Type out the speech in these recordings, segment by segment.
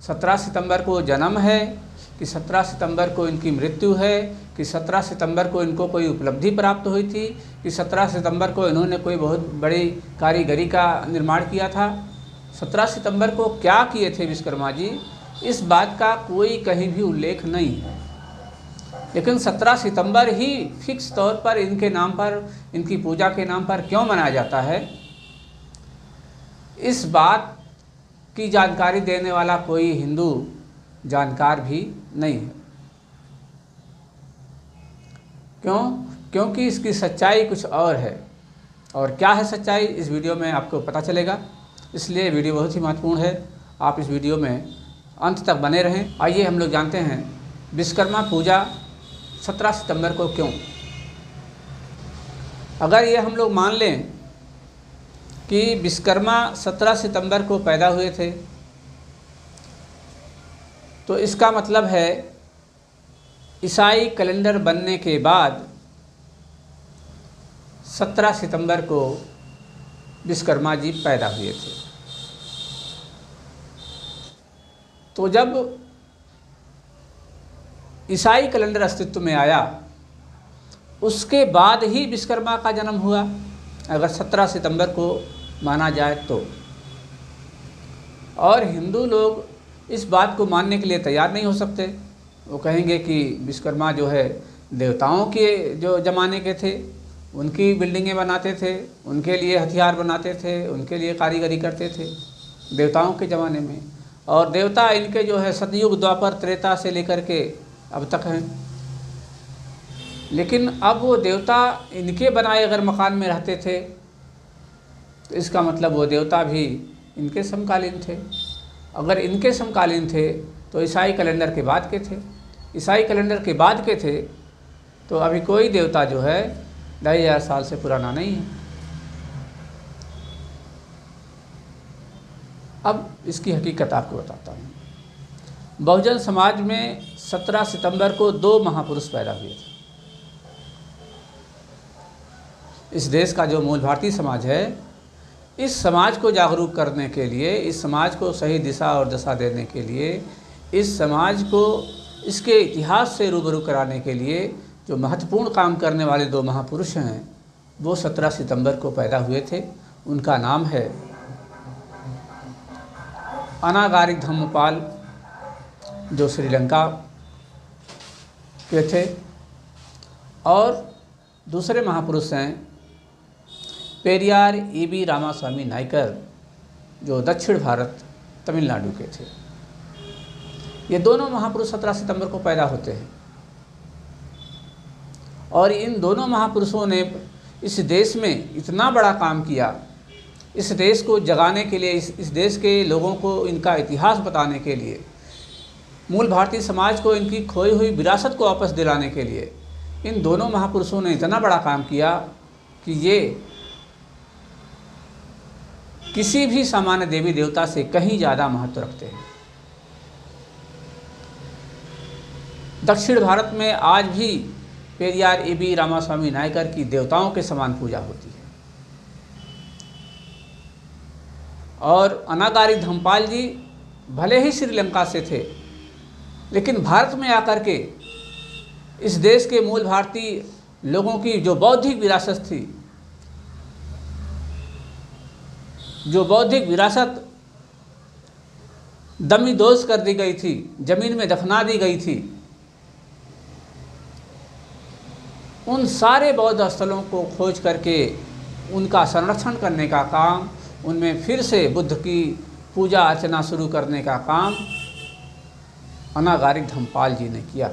17 सितंबर को जन्म है कि 17 सितंबर को इनकी मृत्यु है कि 17 सितंबर को इनको कोई उपलब्धि प्राप्त हुई थी कि 17 सितंबर को इन्होंने कोई बहुत बड़ी कारीगरी का निर्माण किया था। 17 सितंबर को क्या किए थे विश्वकर्मा जी, इस बात का कोई कहीं भी उल्लेख नहीं है। लेकिन 17 सितंबर ही फिक्स तौर पर इनके नाम पर, इनकी पूजा के नाम पर क्यों मनाया जाता है, इस बात की जानकारी देने वाला कोई हिंदू जानकार भी नहीं है। क्यों? क्योंकि इसकी सच्चाई कुछ और है, और क्या है सच्चाई इस वीडियो में आपको पता चलेगा। इसलिए वीडियो बहुत ही महत्वपूर्ण है, आप इस वीडियो में अंत तक बने रहें। आइए हम लोग जानते हैं विश्वकर्मा पूजा 17 सितंबर को क्यों। अगर ये हम लोग मान लें कि विश्वकर्मा 17 सितंबर को पैदा हुए थे, तो इसका मतलब है ईसाई कैलेंडर बनने के बाद 17 सितंबर को विश्वकर्मा जी पैदा हुए थे। तो जब ईसाई कैलेंडर अस्तित्व में आया, उसके बाद ही विश्वकर्मा का जन्म हुआ, अगर 17 सितंबर को माना जाए तो। और हिंदू लोग इस बात को मानने के लिए तैयार नहीं हो सकते। वो कहेंगे कि विश्वकर्मा जो है देवताओं के जो ज़माने के थे, उनकी बिल्डिंगें बनाते थे, उनके लिए हथियार बनाते थे, उनके लिए कारीगरी करते थे देवताओं के ज़माने में। और देवता इनके जो है सतयुग, द्वापर, त्रेता से लेकर के अब तक हैं। लेकिन अब वो देवता इनके बनाए अगर मकान में रहते थे, तो इसका मतलब वो देवता भी इनके समकालीन थे। अगर इनके समकालीन थे तो ईसाई कैलेंडर के बाद के थे। ईसाई कैलेंडर के बाद के थे तो अभी कोई देवता जो है 2000 साल से पुराना नहीं है। अब इसकी हकीकत आपको बताता हूँ। बहुजन समाज में 17 सितंबर को 2 महापुरुष पैदा हुए थे। इस देश का जो मूल भारतीय समाज है, इस समाज को जागरूक करने के लिए, इस समाज को सही दिशा और दशा देने के लिए, इस समाज को इसके इतिहास से रूबरू कराने के लिए जो महत्वपूर्ण काम करने वाले 2 महापुरुष हैं, वो 17 सितंबर को पैदा हुए थे। उनका नाम है अनागारिक धम्मपाल, जो श्रीलंका के थे, और दूसरे महापुरुष हैं पेरियार ईबी रामास्वामी नायकर, जो दक्षिण भारत तमिलनाडु के थे। ये दोनों महापुरुष 17 सितंबर को पैदा होते हैं। और इन दोनों महापुरुषों ने इस देश में इतना बड़ा काम किया, इस देश को जगाने के लिए, इस देश के लोगों को इनका इतिहास बताने के लिए, मूल भारतीय समाज को इनकी खोई हुई विरासत को वापस दिलाने के लिए इन दोनों महापुरुषों ने इतना बड़ा काम किया कि ये किसी भी सामान्य देवी देवता से कहीं ज़्यादा महत्व रखते हैं। दक्षिण भारत में आज भी पेरियार ईबी रामास्वामी नायकर की देवताओं के समान पूजा होती है। और अनागारिक धम्मपाल जी भले ही श्रीलंका से थे, लेकिन भारत में आकर के इस देश के मूल भारतीय लोगों की जो बौद्धिक विरासत थी, जो बौद्धिक विरासत दमिदोज कर दी गई थी, ज़मीन में दफना दी गई थी, उन सारे बौद्ध स्थलों को खोज करके उनका संरक्षण करने का काम, उनमें फिर से बुद्ध की पूजा अर्चना शुरू करने का काम अनागारिक धम्मपाल जी ने किया।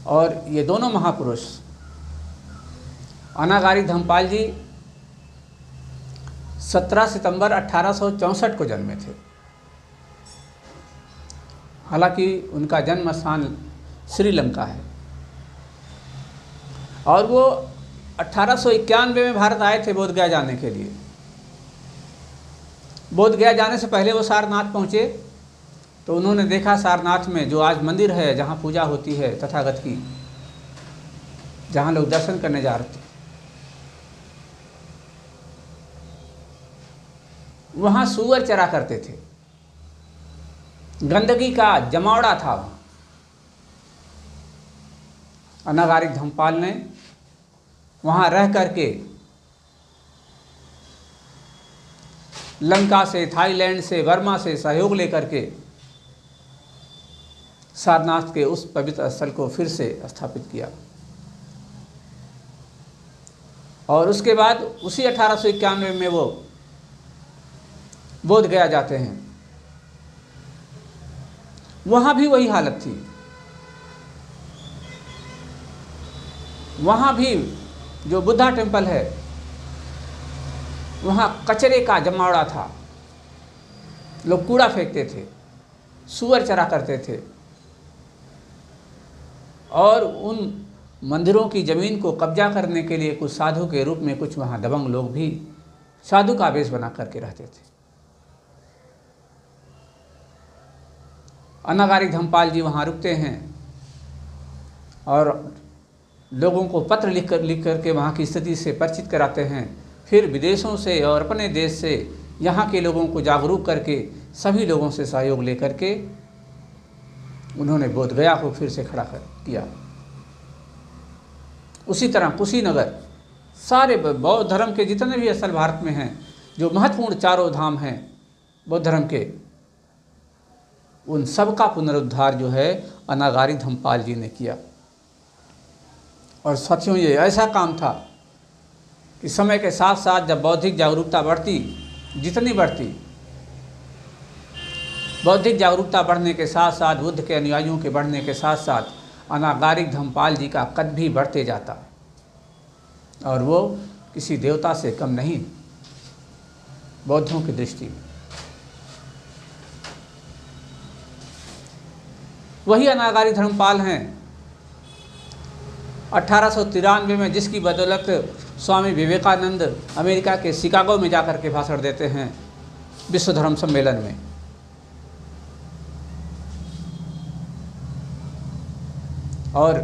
और ये दोनों महापुरुष अनागारिक धम्मपाल जी 17 सितंबर 1864 को जन्मे थे। हालांकि उनका जन्म स्थान श्रीलंका है, और वो 1891 में भारत आए थे बोधगया जाने के लिए। बोधगया जाने से पहले वो सारनाथ पहुँचे, तो उन्होंने देखा सारनाथ में जो आज मंदिर है, जहाँ पूजा होती है तथागत की, जहाँ लोग दर्शन करने जा रहे थे, वहाँ सूअर चरा करते थे, गंदगी का जमावड़ा था वहाँ। अनागारिक धर्मपाल ने वहाँ रह करके लंका से, थाईलैंड से, बर्मा से सहयोग लेकर के सारनाथ के उस पवित्र स्थल को फिर से स्थापित किया। और उसके बाद उसी 1891 में वो बोध गया जाते हैं। वहाँ भी वही हालत थी। वहाँ भी जो बुद्धा टेम्पल है वहाँ कचरे का जमावड़ा था, लोग कूड़ा फेंकते थे, सूअर चरा करते थे और उन मंदिरों की ज़मीन को कब्जा करने के लिए कुछ साधु के रूप में कुछ वहाँ दबंग लोग भी साधु का वेश बना करके रहते थे। अनागारिक धर्मपाल जी वहाँ रुकते हैं और लोगों को पत्र लिख करके वहाँ की स्थिति से परिचित कराते हैं। फिर विदेशों से और अपने देश से यहाँ के लोगों को जागरूक करके सभी लोगों से सहयोग लेकर के उन्होंने बोध गया को फिर से खड़ा किया। उसी तरह कुशीनगर, सारे बौद्ध धर्म के जितने भी स्थल भारत में हैं, जो महत्वपूर्ण चारों धाम हैं बौद्ध धर्म के, उन सब का पुनरुद्धार जो है अनागारिक धर्मपाल जी ने किया। और साथियों, ये ऐसा काम था कि समय के साथ साथ जब बौद्धिक जागरूकता बढ़ती, जितनी बढ़ती, बौद्धिक जागरूकता बढ़ने के साथ साथ बुद्ध के अनुयायियों के बढ़ने के साथ साथ अनागारिक धर्मपाल जी का कद भी बढ़ते जाता और वो किसी देवता से कम नहीं बौद्धों की दृष्टि में। वही अनागारिक धर्मपाल हैं 1893 में जिसकी बदौलत स्वामी विवेकानंद अमेरिका के शिकागो में जाकर के भाषण देते हैं विश्व धर्म सम्मेलन में। और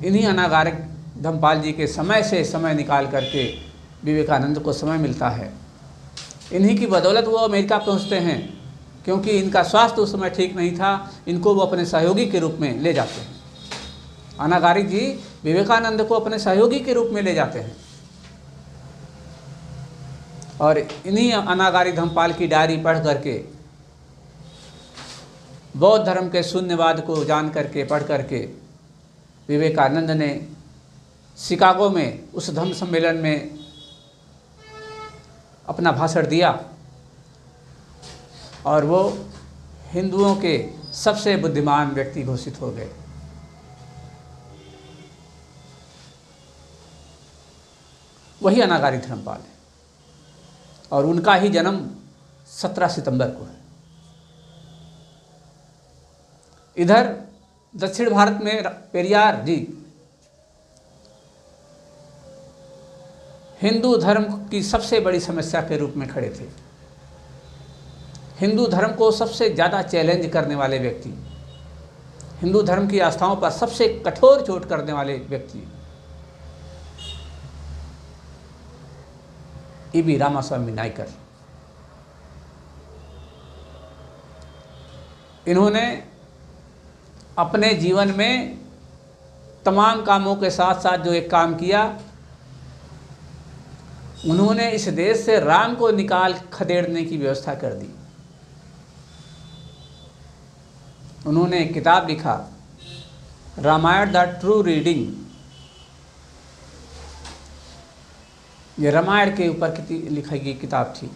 इन्हीं अनागारिक धर्मपाल जी के समय से समय निकाल करके विवेकानंद को समय मिलता है। इन्हीं की बदौलत वो अमेरिका पहुंचते हैं, क्योंकि इनका स्वास्थ्य उस समय ठीक नहीं था। इनको वो अपने सहयोगी के रूप में ले जाते हैं। अनागारिक जी विवेकानंद को अपने सहयोगी के रूप में ले जाते हैं और इन्हीं अनागारिक धर्मपाल की डायरी पढ़ करके, बौद्ध धर्म के शून्यवाद को जान करके, पढ़ करके विवेकानंद ने शिकागो में उस धम्म सम्मेलन में अपना भाषण दिया और वो हिंदुओं के सबसे बुद्धिमान व्यक्ति घोषित हो गए। वही अनागारिक धर्मपाल है और उनका ही जन्म 17 सितंबर को है। इधर दक्षिण भारत में पेरियार जी हिंदू धर्म की सबसे बड़ी समस्या के रूप में खड़े थे। हिंदू धर्म को सबसे ज़्यादा चैलेंज करने वाले व्यक्ति, हिंदू धर्म की आस्थाओं पर सबसे कठोर चोट करने वाले व्यक्ति ईवी रामास्वामी नायकर। इन्होंने अपने जीवन में तमाम कामों के साथ साथ जो एक काम किया, उन्होंने इस देश से राम को निकाल खदेड़ने की व्यवस्था कर दी। उन्होंने एक किताब लिखा, रामायण द ट्रू रीडिंग। ये रामायण के ऊपर लिखी गई किताब थी।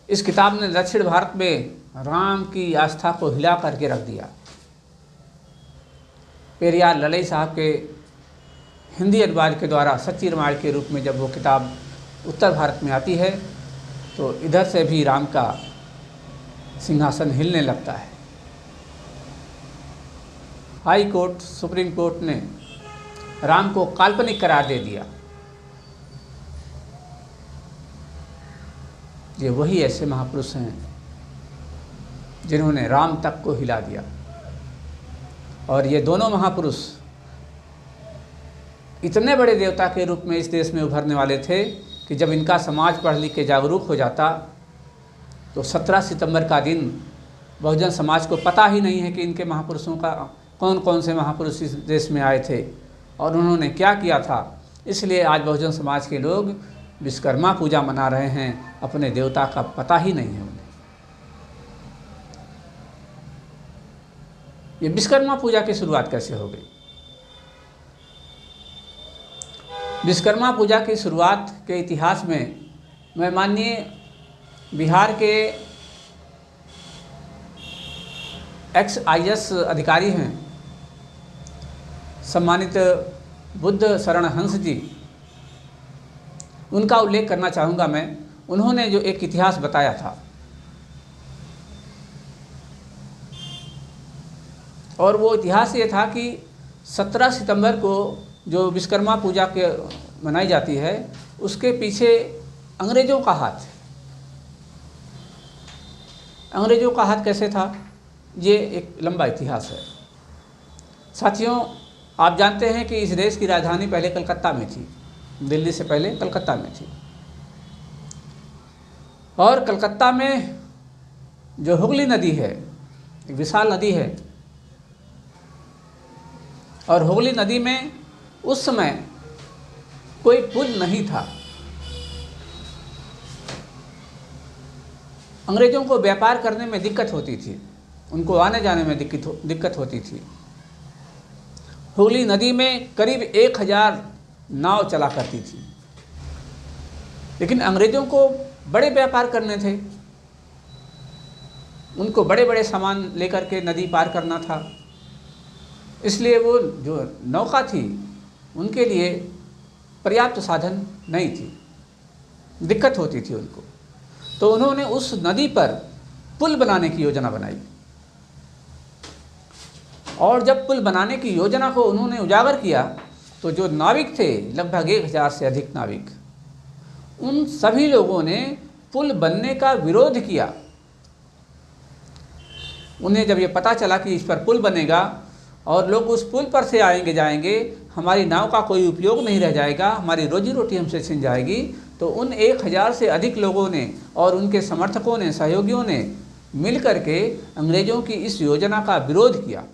इस किताब ने दक्षिण भारत में राम की आस्था को हिला करके रख दिया। पेरियार ललई साहब के हिंदी अनुवाद के द्वारा सच्ची रामायण के रूप में जब वो किताब उत्तर भारत में आती है तो इधर से भी राम का सिंहासन हिलने लगता है। हाई कोर्ट, सुप्रीम कोर्ट ने राम को काल्पनिक करार दे दिया। ये वही ऐसे महापुरुष हैं जिन्होंने राम तक को हिला दिया। और ये दोनों महापुरुष इतने बड़े देवता के रूप में इस देश में उभरने वाले थे कि जब इनका समाज पढ़ लिख के जागरूक हो जाता तो 17 सितंबर का दिन बहुजन समाज को पता ही नहीं है कि इनके महापुरुषों का कौन कौन से महापुरुष इस देश में आए थे और उन्होंने क्या किया था। इसलिए आज बहुजन समाज के लोग विश्वकर्मा पूजा मना रहे हैं, अपने देवता का पता ही नहीं है उन्हें। ये विश्वकर्मा पूजा की शुरुआत कैसे हो गई? विश्वकर्मा पूजा की शुरुआत के इतिहास में मैं माननीय बिहार के IAS अधिकारी हैं, सम्मानित बुद्ध शरण हंस जी, उनका उल्लेख करना चाहूँगा मैं। उन्होंने जो एक इतिहास बताया था और वो इतिहास ये था कि 17 सितंबर को जो विश्वकर्मा पूजा के मनाई जाती है उसके पीछे अंग्रेज़ों का हाथ है। अंग्रेज़ों का हाथ कैसे था, ये एक लंबा इतिहास है। साथियों, आप जानते हैं कि इस देश की राजधानी पहले कलकत्ता में थी, दिल्ली से पहले कलकत्ता में थी। और कलकत्ता में जो हुगली नदी है, एक विशाल नदी है, और हुगली नदी में उस समय कोई पुल नहीं था। अंग्रेज़ों को व्यापार करने में दिक्कत होती थी, उनको आने जाने में दिक्कत होती थी। हुगली नदी में करीब 1000 नाव चला करती थी, लेकिन अंग्रेज़ों को बड़े व्यापार करने थे, उनको बड़े बड़े सामान लेकर के नदी पार करना था। इसलिए वो जो नौका थी उनके लिए पर्याप्त साधन नहीं थी, दिक्कत होती थी उनको। तो उन्होंने उस नदी पर पुल बनाने की योजना बनाई, और जब पुल बनाने की योजना को उन्होंने उजागर किया तो जो नाविक थे, लगभग 1000 से अधिक नाविक, उन सभी लोगों ने पुल बनने का विरोध किया। उन्हें जब ये पता चला कि इस पर पुल बनेगा और लोग उस पुल पर से आएंगे जाएंगे, हमारी नाव का कोई उपयोग नहीं रह जाएगा, हमारी रोजी रोटी हमसे छिन जाएगी, तो उन 1000 से अधिक लोगों ने और उनके समर्थकों ने, सहयोगियों ने मिल करके अंग्रेज़ों की इस योजना का विरोध किया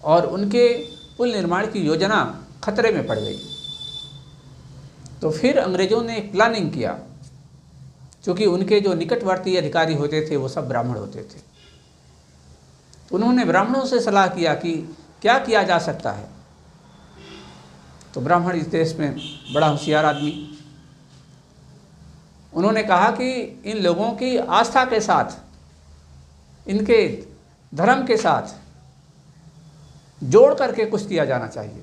और उनके पुल निर्माण की योजना खतरे में पड़ गई। तो फिर अंग्रेज़ों ने एक प्लानिंग किया, क्योंकि उनके जो निकटवर्ती अधिकारी होते थे वो सब ब्राह्मण होते थे। उन्होंने ब्राह्मणों से सलाह किया कि क्या किया जा सकता है। तो ब्राह्मण इस देश में बड़ा होशियार आदमी, उन्होंने कहा कि इन लोगों की आस्था के साथ, इनके धर्म के साथ जोड़ करके कुछ किया जाना चाहिए,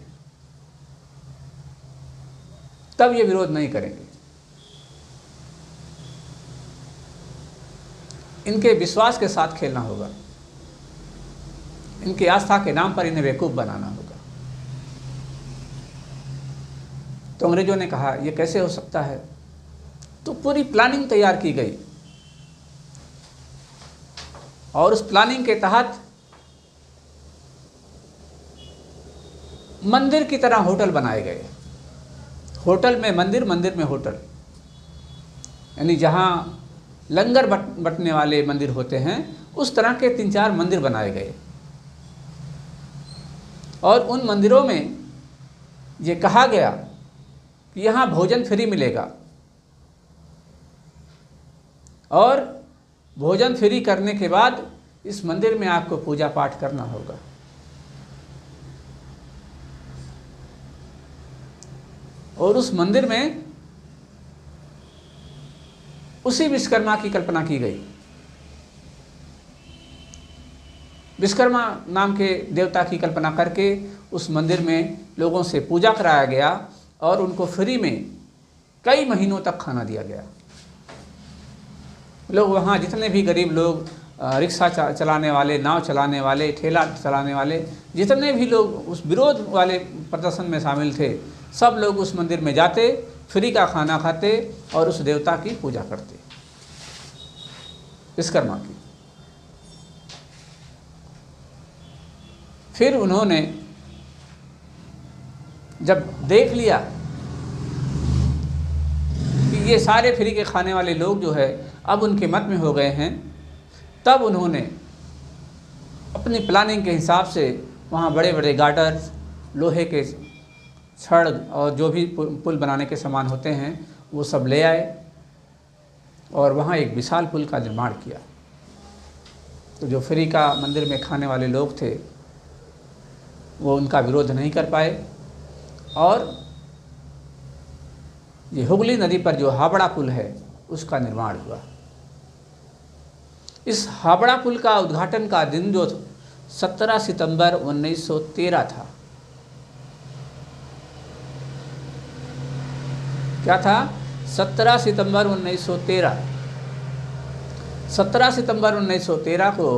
तब ये विरोध नहीं करेंगे। इनके विश्वास के साथ खेलना होगा, इनकी आस्था के नाम पर इन्हें बेवकूफ़ बनाना होगा। तो अंग्रेज़ों ने कहा ये कैसे हो सकता है। तो पूरी प्लानिंग तैयार की गई और उस प्लानिंग के तहत मंदिर की तरह होटल बनाए गए। होटल में मंदिर, मंदिर में होटल, यानी जहाँ लंगर बंटने वाले मंदिर होते हैं उस तरह के 3-4 मंदिर बनाए गए। और उन मंदिरों में ये कहा गया कि यहाँ भोजन फ्री मिलेगा और भोजन फ्री करने के बाद इस मंदिर में आपको पूजा पाठ करना होगा। और उस मंदिर में उसी विश्वकर्मा की कल्पना की गई। विश्वकर्मा नाम के देवता की कल्पना करके उस मंदिर में लोगों से पूजा कराया गया और उनको फ्री में कई महीनों तक खाना दिया गया। लोग वहाँ जितने भी गरीब लोग, रिक्शा चलाने वाले, नाव चलाने वाले, ठेला चलाने वाले, जितने भी लोग उस विरोध वाले प्रदर्शन में शामिल थे, सब लोग उस मंदिर में जाते, फ्री का खाना खाते और उस देवता की पूजा करते, विश्वकर्मा की। फिर उन्होंने जब देख लिया ये सारे फ्री के खाने वाले लोग जो है अब उनके मत में हो गए हैं। तब उन्होंने अपनी प्लानिंग के हिसाब से वहाँ बड़े बड़े गार्डर्स, लोहे के छड़ और जो भी पुल बनाने के सामान होते हैं वो सब ले आए और वहाँ एक विशाल पुल का निर्माण किया। तो जो फ्री का मंदिर में खाने वाले लोग थे वो उनका विरोध नहीं कर पाए और ये हुगली नदी पर जो हावड़ा पुल है उसका निर्माण हुआ। इस हावड़ा पुल का उद्घाटन का दिन जो 17 सितंबर 1913 था। क्या था? 17 सितंबर 1913। 17 सितंबर 1913 को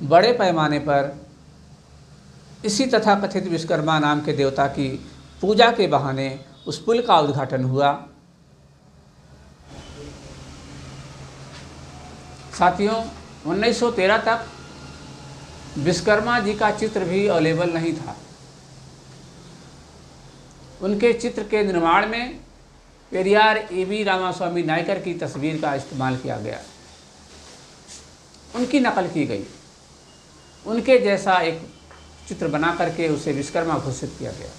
बड़े पैमाने पर इसी तथाकथित विश्वकर्मा नाम के देवता की पूजा के बहाने उस पुल का उद्घाटन हुआ। साथियों, 1913 तक विश्वकर्मा जी का चित्र भी अवेलेबल नहीं था। उनके चित्र के निर्माण में पेरियार ए.बी. रामास्वामी नायकर की तस्वीर का इस्तेमाल किया गया, उनकी नकल की गई, उनके जैसा एक चित्र बना करके उसे विश्वकर्मा घोषित किया गया।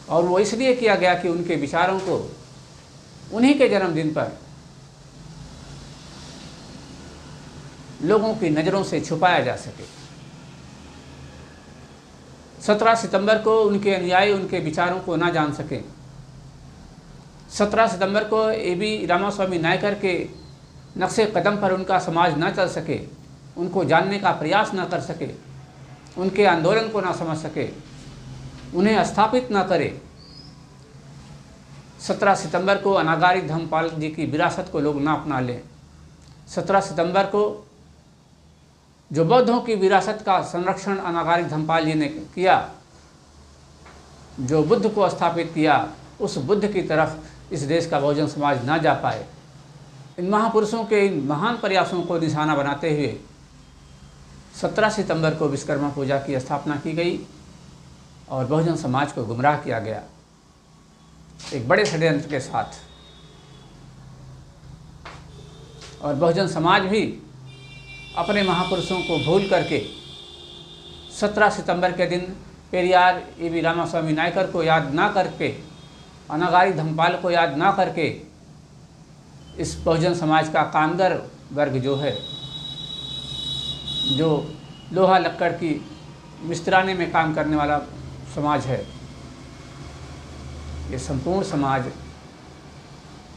और वो इसलिए किया गया कि उनके विचारों को उन्हीं के जन्मदिन पर लोगों की नज़रों से छुपाया जा सके। 17 सितंबर को उनके अनुयायी उनके विचारों को ना जान सकें। 17 सितंबर को ए.बी. रामास्वामी नायकर के नक्शे कदम पर उनका समाज ना चल सके, उनको जानने का प्रयास ना कर सके, उनके आंदोलन को ना समझ सके, उन्हें स्थापित ना करे। 17 सितंबर को अनागारी धर्मपाल जी की विरासत को लोग ना अपना लें। 17 सितंबर को जो बौद्धों की विरासत का संरक्षण अनागारी धर्मपाल जी ने किया, जो बुद्ध को स्थापित किया, उस बुद्ध की तरफ इस देश का बहुजन समाज ना जा पाए। इन महापुरुषों के इन महान प्रयासों को निशाना बनाते हुए 17 सितंबर को विश्वकर्मा पूजा की स्थापना की गई और बहुजन समाज को गुमराह किया गया एक बड़े षड्यंत्र के साथ। और बहुजन समाज भी अपने महापुरुषों को भूल करके 17 सितंबर के दिन पेरियार ए.बी. रामास्वामी नायकर को याद ना करके, अनागारी धर्मपाल को याद ना करके इस बहुजन समाज का कामगार वर्ग जो है, जो लोहा लक्कड़ की मिस्त्राने में काम करने वाला समाज है, ये संपूर्ण समाज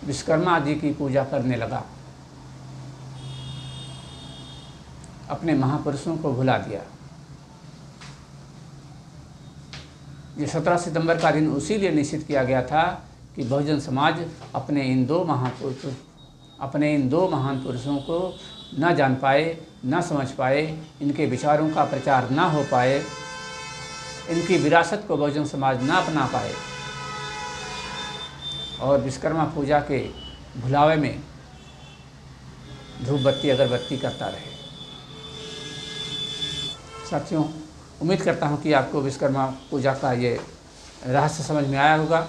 विश्वकर्मा जी की पूजा करने लगा, अपने महापुरुषों को भुला दिया। ये 17 सितंबर का दिन उसी लिए निश्चित किया गया था कि बहुजन समाज अपने इन दो महान पुरुषों को न जान पाए, न समझ पाए, इनके विचारों का प्रचार ना हो पाए, इनकी विरासत को बहुजन समाज ना अपना पाए और विश्वकर्मा पूजा के भुलावे में धूप बत्ती अगरबत्ती करता रहे। साथियों, उम्मीद करता हूँ कि आपको विश्वकर्मा पूजा का ये रहस्य समझ में आया होगा,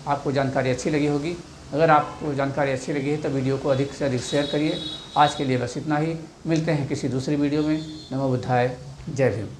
आपको जानकारी अच्छी लगी होगी। अगर आपको जानकारी अच्छी लगी है तो वीडियो को अधिक से अधिक शेयर करिए। आज के लिए बस इतना ही, मिलते हैं किसी दूसरी वीडियो में। नमो बुद्धाय, जय भीम।